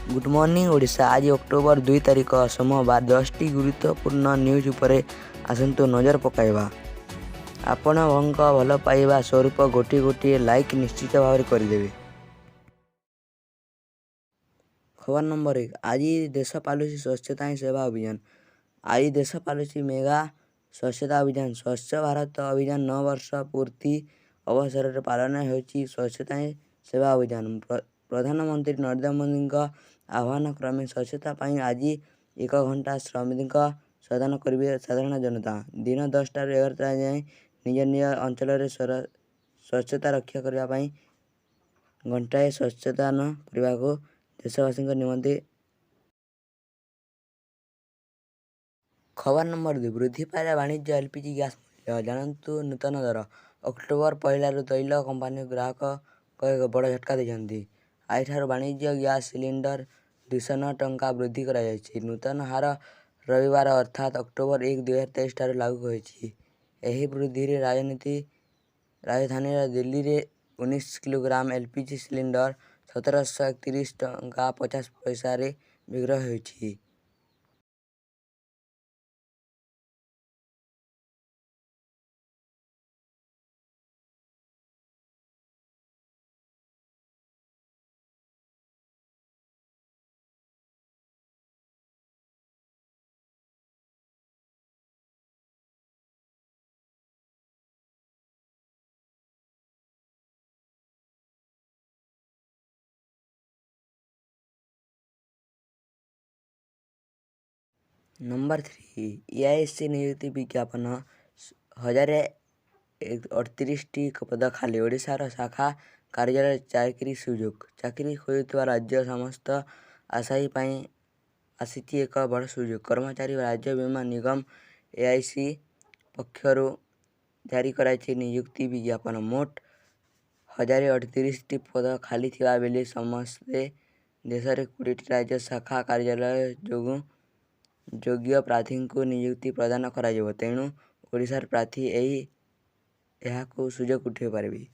Good morning Odisha. आज October 2 तारिख सोमवार 10टी गुरुत्वपूर्ण न्यूज उपरे आसतु नजर पकाइबा। आपण भल पाइबा स्वरूप गोटे गोटे लाइक निश्चित भाव करदेवे। खबर नंबर 1। आज देश पालुची स्वच्छता ही सेवा अभियान। आज देश पालुची मेगा स्वच्छता अभियान। स्वच्छ भारत अभियान 9 वर्ष पूर्ति अवसर में पालन होची स्वच्छता ही सेवा अभियान। प्रधानमंत्री नरेंद्र मोदी आह्वान क्रमे स्वच्छता पर आज 1 घंटा श्रमिक साधन करेंगे साधारण जनता। दिन 10 ରୁ 11 जाए निज निज अंचल स्वच्छता रक्षा करने घंटाए स्वच्छतान करने को देशवासी निमंते। खबर नंबर 2। वृद्धि पाइला वाणिज्य एलपीजी गैस मूल्य। जानतु नूतन दर। अक्टोबर 1 तैल कंपानी ग्राहक को एक बड़ झटका देते। आज वाणिज्य गैस सिलिंडर 209 टंका वृद्धि कर नूतन हार रविवार अर्थात अक्टोबर 1, 2023 ठार लागू होती। यही वृद्धि राजधानी दिल्ली रे 19 किलोग्राम एलपीजी सिलिंडर 1731 टंका 50 पैसा रे विक्रय होती। नंबर 3। EIC नियुक्ति विज्ञापन 1038 पद खाली। ओडिशार शाखा कार्यालय चाकरी सुजोग। चाकरी खोजुवा राज्य समस्त आशायी आसी एक बड़ सुजोग। कर्मचारी राज्य बीमा निगम EIC पक्षर जारी कराई नियुक्ति विज्ञापन। मोट 1038 पद खाली थिबा बेले समस्ते देश में 20 राज्य शाखा कार्यालय योग्य प्रार्थी को नियुक्ति प्रदान करा तेणु ओडिशार प्रार्थी यह सुजोग उठे पारे।